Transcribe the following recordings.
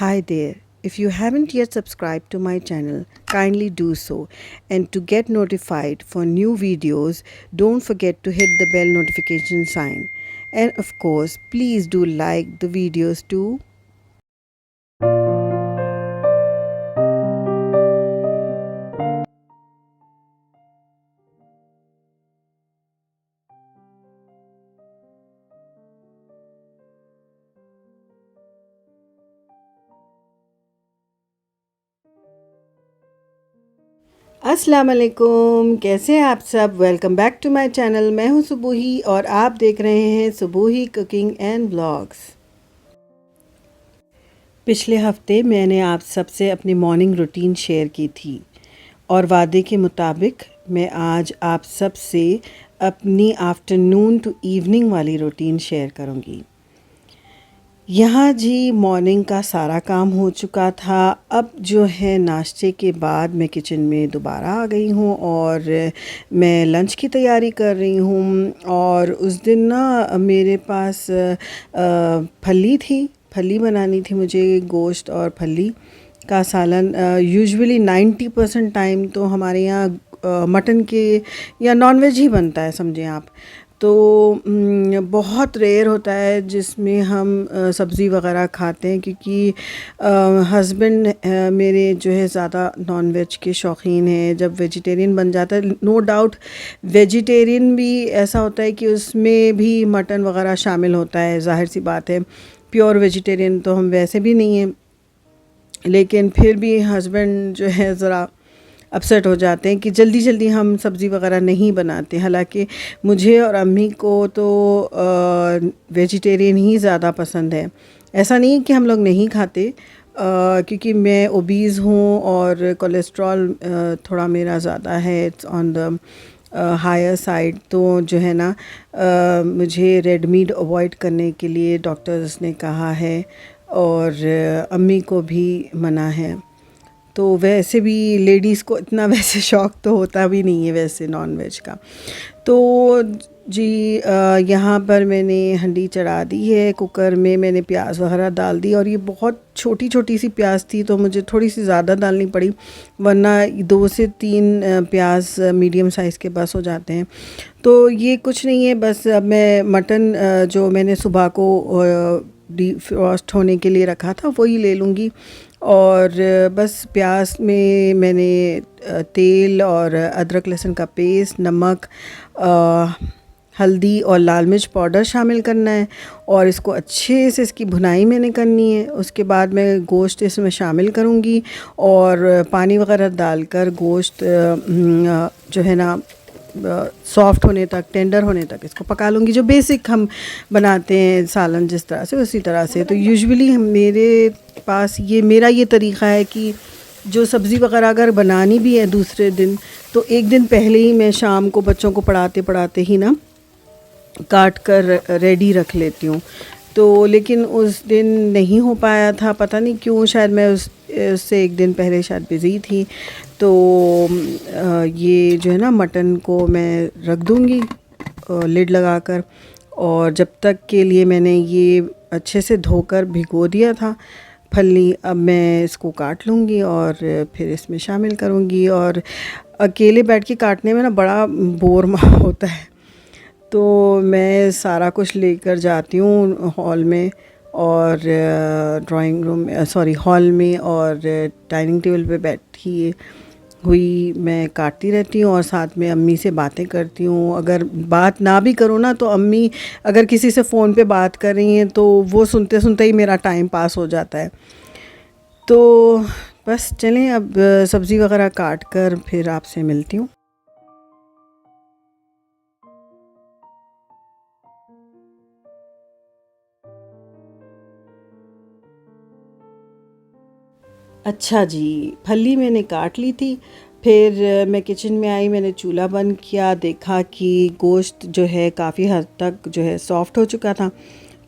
Hi there. If you haven't yet subscribed to my channel, kindly do so. And to get notified for new videos, don't forget to hit the bell notification sign. And of course, please do like the videos too. अस्सलाम वालेकुम, कैसे हैं आप सब। Welcome back to my channel. मैं हूं सुबूही और आप देख रहे हैं सुबूही कुकिंग एंड ब्लॉग्स। पिछले हफ्ते मैंने आप सबसे अपनी मॉर्निंग रूटीन शेयर की थी और वादे के मुताबिक मैं आज आप सबसे अपनी आफ्टरनून टू इवनिंग वाली रूटीन शेयर करूंगी। यहाँ जी मॉर्निंग का सारा काम हो चुका था। अब जो है नाश्ते के बाद मैं किचन में दोबारा आ गई हूँ और मैं लंच की तैयारी कर रही हूँ। और उस दिन ना मेरे पास फली थी, फली बनानी थी मुझे, गोश्त और फली का सालन। यूजुअली 90% टाइम तो हमारे यहाँ मटन के या नॉनवेज ही बनता है, समझें आप। तो बहुत रेयर होता है जिसमें हम सब्ज़ी वग़ैरह खाते हैं, क्योंकि हस्बैंड मेरे जो है ज़्यादा नॉनवेज के शौकीन हैं। जब वेजिटेरियन बन जाता है, नो डाउट वेजिटेरियन भी ऐसा होता है कि उसमें भी मटन वग़ैरह शामिल होता है, ज़ाहिर सी बात है। प्योर वेजिटेरियन तो हम वैसे भी नहीं हैं, लेकिन फिर भी हस्बैंड जो है ज़रा अपसेट हो जाते हैं कि जल्दी जल्दी हम सब्ज़ी वग़ैरह नहीं बनाते। हालांकि मुझे और अम्मी को तो वेजिटेरियन ही ज़्यादा पसंद है। ऐसा नहीं कि हम लोग नहीं खाते, क्योंकि मैं ओबीज़ हूँ और कोलेस्ट्रॉल थोड़ा मेरा ज़्यादा है, it's on the higher side. तो जो है ना मुझे रेड मीट अवॉइड करने के लिए डॉक्टर्स ने कहा है और अम्मी को भी मना है। तो वैसे भी लेडीज़ को इतना वैसे शौक़ तो होता भी नहीं है वैसे नॉन वेज का। तो जी यहाँ पर मैंने हंडी चढ़ा दी है, कुकर में मैंने प्याज वगैरह डाल दी। और ये बहुत छोटी छोटी सी प्याज थी तो मुझे थोड़ी सी ज़्यादा डालनी पड़ी, वरना 2 से 3 प्याज मीडियम साइज़ के बस हो जाते हैं। तो ये कुछ नहीं है, बस अब मैं मटन जो मैंने सुबह को डिफ्रॉस्ट होने के लिए रखा था वही ले लूँगी। और बस प्याज में मैंने तेल और अदरक लहसुन का पेस्ट, नमक, हल्दी और लाल मिर्च पाउडर शामिल करना है और इसको अच्छे से इसकी भुनाई मैंने करनी है। उसके बाद मैं गोश्त इसमें शामिल करूँगी और पानी वगैरह डालकर गोश्त जो है ना सॉफ्ट होने तक, टेंडर होने तक इसको पका लूँगी। जो बेसिक हम बनाते हैं सालन जिस तरह से, उसी तरह से। तो यूजुअली मेरे पास मेरा ये तरीक़ा है कि जो सब्ज़ी वगैरह अगर बनानी भी है दूसरे दिन, तो एक दिन पहले ही मैं शाम को बच्चों को पढ़ाते पढ़ाते ही ना काट कर रेडी रख लेती हूँ। तो लेकिन उस दिन नहीं हो पाया था, पता नहीं क्यों, शायद मैं उससे एक दिन पहले शायद बिज़ी थी। तो ये जो है ना मटन को मैं रख दूँगी लिड लगाकर, और जब तक के लिए मैंने ये अच्छे से धोकर भिगो दिया था फली, अब मैं इसको काट लूँगी और फिर इसमें शामिल करूँगी। और अकेले बैठ के काटने में ना बड़ा बोर होता है, तो मैं सारा कुछ लेकर जाती हूँ हॉल में और ड्राइंग रूम हॉल में, और डाइनिंग टेबल पे बैठी हुई मैं काटती रहती हूँ और साथ में अम्मी से बातें करती हूँ। अगर बात ना भी करूँ ना, तो अम्मी अगर किसी से फ़ोन पे बात कर रही हैं तो वो सुनते सुनते ही मेरा टाइम पास हो जाता है। तो बस चलें, अब सब्ज़ी वगैरह काट कर फिर आपसे मिलती हूँ। अच्छा जी, फली मैंने काट ली थी। फिर मैं किचन में आई, मैंने चूल्हा बंद किया, देखा कि गोश्त जो है काफ़ी हद तक जो है सॉफ़्ट हो चुका था।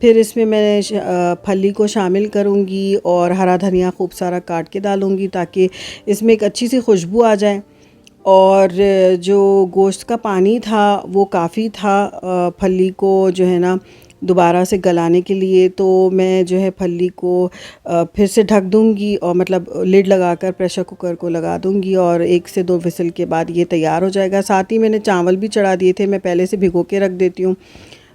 फिर इसमें मैं फली को शामिल करूँगी और हरा धनिया खूब सारा काट के डालूँगी ताकि इसमें एक अच्छी सी खुशबू आ जाए। और जो गोश्त का पानी था वो काफ़ी था फली को जो है ना दोबारा से गलाने के लिए। तो मैं जो है फली को फिर से ढक दूँगी और मतलब लिड लगाकर प्रेशर कुकर को लगा दूँगी और 1 से 2 विसल के बाद ये तैयार हो जाएगा। साथ ही मैंने चावल भी चढ़ा दिए थे, मैं पहले से भिगो के रख देती हूँ,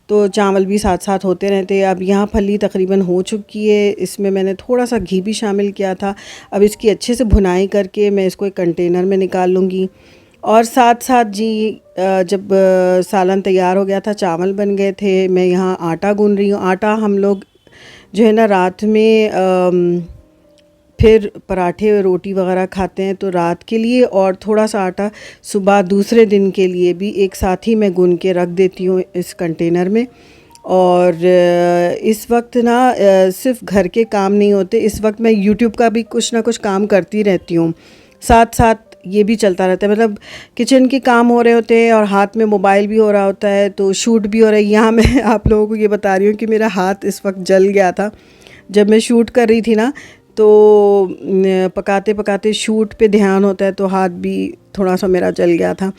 तो चावल भी साथ साथ होते रहते हैं। अब यहाँ फली तकरीबन हो चुकी है, इसमें मैंने थोड़ा सा घी भी शामिल किया था। अब इसकी अच्छे से भुनाई करके मैं इसको एक कंटेनर में निकाल लूँगी। और साथ साथ जी जब सालन तैयार हो गया था, चावल बन गए थे, मैं यहाँ आटा गूँध रही हूँ। आटा हम लोग जो है ना रात में फिर पराठे रोटी वगैरह खाते हैं, तो रात के लिए और थोड़ा सा आटा सुबह दूसरे दिन के लिए भी एक साथ ही मैं गूँध के रख देती हूँ इस कंटेनर में। और इस वक्त ना सिर्फ घर के काम नहीं होते, इस वक्त मैं यूट्यूब का भी कुछ ना कुछ काम करती रहती हूँ, साथ साथ ये भी चलता रहता है। मतलब किचन के काम हो रहे होते हैं और हाथ में मोबाइल भी हो रहा होता है, तो शूट भी हो रहा है। यहाँ मैं आप लोगों को ये बता रही हूँ कि मेरा हाथ इस वक्त जल गया था जब मैं शूट कर रही थी ना, तो पकाते पकाते शूट पे ध्यान होता है, तो हाथ भी थोड़ा सा मेरा जल गया था।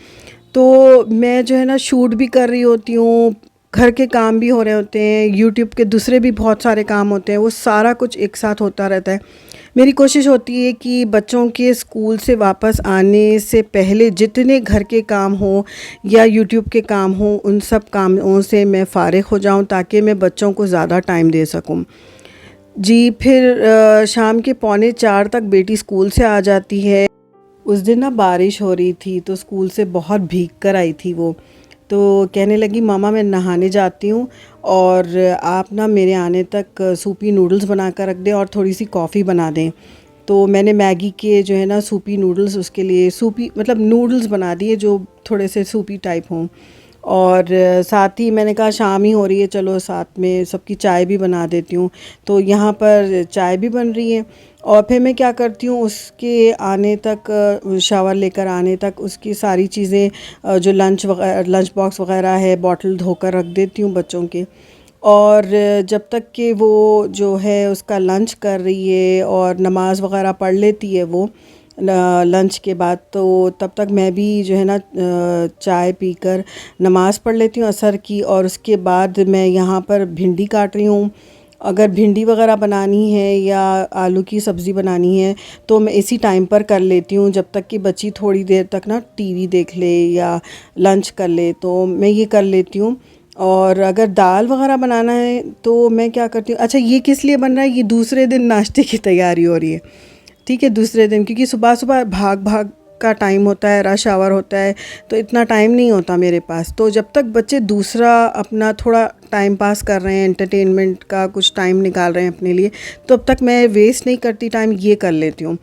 तो मैं जो है ना शूट भी कर रही होती हूँ, घर के काम भी हो रहे होते हैं, यूट्यूब के दूसरे भी बहुत सारे काम होते हैं, वो सारा कुछ एक साथ होता रहता है। मेरी कोशिश होती है कि बच्चों के स्कूल से वापस आने से पहले जितने घर के काम हो या यूट्यूब के काम हो, उन सब कामों से मैं फ़ारिग हो जाऊं, ताकि मैं बच्चों को ज़्यादा टाइम दे सकूं। जी, फिर शाम के 3:45 तक बेटी स्कूल से आ जाती है। उस दिन ना बारिश हो रही थी, तो स्कूल से बहुत भीग कर आई थी वो, तो कहने लगी मामा मैं नहाने जाती हूँ और आप ना मेरे आने तक सूपी नूडल्स बना कर रख दें और थोड़ी सी कॉफ़ी बना दें। तो मैंने मैगी के जो है ना सूपी नूडल्स, उसके लिए सूपी मतलब नूडल्स बना दिए जो थोड़े से सूपी टाइप हों। और साथ ही मैंने कहा शाम ही हो रही है, चलो साथ में सबकी चाय भी बना देती हूँ। तो यहाँ पर चाय भी बन रही है और फिर मैं क्या करती हूँ, उसके आने तक शावर लेकर आने तक उसकी सारी चीज़ें जो लंच बॉक्स वगैरह है, बॉटल धोकर रख देती हूँ बच्चों के। और जब तक कि वो जो है उसका लंच कर रही है और नमाज़ वगैरह पढ़ लेती है वो लंच के बाद, तो तब तक मैं भी जो है ना चाय पीकर नमाज़ पढ़ लेती हूँ असर की। और उसके बाद मैं यहाँ पर भिंडी काट रही हूँ। अगर भिंडी वगैरह बनानी है या आलू की सब्ज़ी बनानी है तो मैं इसी टाइम पर कर लेती हूँ, जब तक कि बच्ची थोड़ी देर तक ना टीवी देख ले या लंच कर ले, तो मैं ये कर लेती हूँ। और अगर दाल वगैरह बनाना है तो मैं क्या करती हूँ, अच्छा ये किस लिए बन रहा है, ये दूसरे दिन नाश्ते की तैयारी हो रही है, ठीक है, दूसरे दिन, क्योंकि सुबह सुबह भाग भाग का टाइम होता है, रश आवर होता है, तो इतना टाइम नहीं होता मेरे पास। तो जब तक बच्चे दूसरा अपना थोड़ा टाइम पास कर रहे हैं, एंटरटेनमेंट का कुछ टाइम निकाल रहे हैं अपने लिए, तो अब तक मैं वेस्ट नहीं करती टाइम, ये कर लेती हूँ।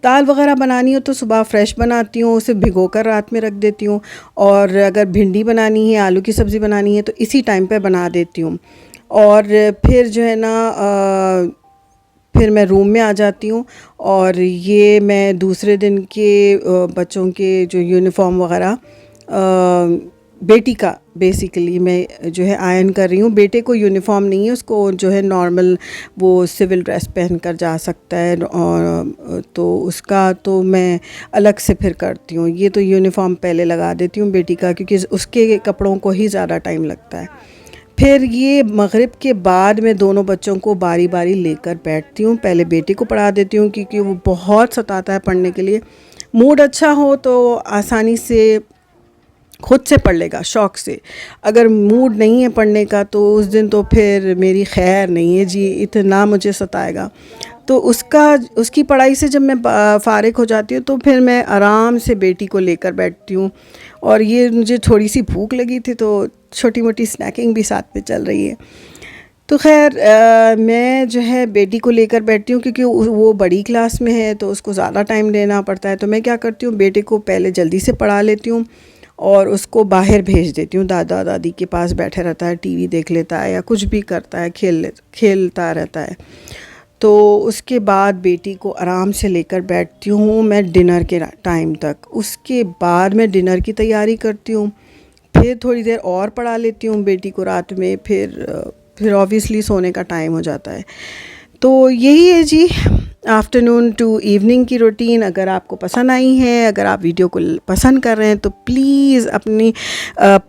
दाल वगैरह बनानी हो तो सुबह फ्रेश बनाती हूँ, उसे भिगो कर रात में रख देती हूँ। और अगर भिंडी बनानी है, आलू की सब्ज़ी बनानी है, तो इसी टाइम पे बना देती हूँ। और फिर जो है ना फिर मैं रूम में आ जाती हूँ और ये मैं दूसरे दिन के बच्चों के जो यूनिफ़ॉर्म वगैरह बेटी का बेसिकली मैं जो है आयरन कर रही हूँ। बेटे को यूनिफ़ॉर्म नहीं है, उसको जो है नॉर्मल वो सिविल ड्रेस पहन कर जा सकता है, और तो उसका तो मैं अलग से फिर करती हूँ। ये तो यूनिफ़ॉर्म पहले लगा देती हूँ बेटी का, क्योंकि उसके कपड़ों को ही ज़्यादा टाइम लगता है। फिर ये मग़रिब के बाद मैं दोनों बच्चों को बारी बारी लेकर बैठती हूँ। पहले बेटे को पढ़ा देती हूँ क्योंकि वो बहुत सताता है पढ़ने के लिए। मूड अच्छा हो तो आसानी से खुद से पढ़ लेगा, शौक़ से। अगर मूड नहीं है पढ़ने का तो उस दिन तो फिर मेरी खैर नहीं है जी, इतना मुझे सताएगा। तो उसकी पढ़ाई से जब मैं फ़ारिग हो जाती हूँ तो फिर मैं आराम से बेटी को लेकर बैठती हूँ। और ये मुझे थोड़ी सी भूख लगी थी तो छोटी मोटी स्नैकिंग भी साथ में चल रही है। तो खैर मैं जो है बेटी को लेकर बैठती हूँ क्योंकि वो बड़ी क्लास में है तो उसको ज़्यादा टाइम देना पड़ता है। तो मैं क्या करती हूँ, बेटे को पहले जल्दी से पढ़ा लेती हूँ और उसको बाहर भेज देती हूँ। दादा दादी के पास बैठे रहता है, टीवी देख लेता है या कुछ भी करता है, खेलता रहता है। तो उसके बाद बेटी को आराम से लेकर बैठती हूँ मैं डिनर के टाइम तक। उसके बाद मैं डिनर की तैयारी करती हूँ, फिर थोड़ी देर और पढ़ा लेती हूँ बेटी को रात में, फिर ऑब्वियसली सोने का टाइम हो जाता है। तो यही है जी, आफ्टरनून टू इवनिंग की रूटीन अगर आपको पसंद आई है, अगर आप वीडियो को पसंद कर रहे हैं तो प्लीज़ अपनी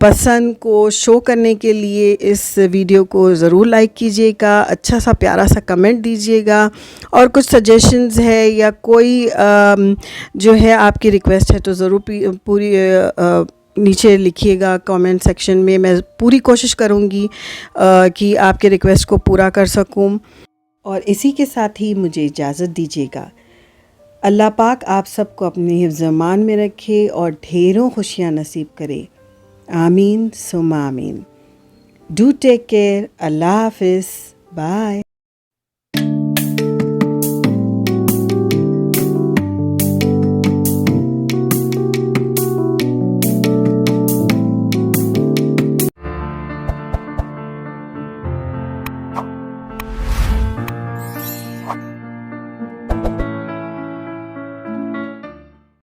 पसंद को शो करने के लिए इस वीडियो को ज़रूर लाइक कीजिएगा, अच्छा सा प्यारा सा कमेंट दीजिएगा, और कुछ सजेशंस है या कोई जो है आपकी रिक्वेस्ट है तो ज़रूर पूरी नीचे लिखिएगा कमेंट सेक्शन में। मैं पूरी कोशिश करूँगी कि आपके रिक्वेस्ट को पूरा कर सकूँ। और इसी के साथ ही मुझे इजाज़त दीजिएगा। अल्लाह पाक आप सबको अपने हिफ्ज़-ए-मान में रखे और ढेरों खुशियाँ नसीब करे। आमीन सुम्मा आमीन। Do take care. अल्लाह हाफ़िज़। बाय।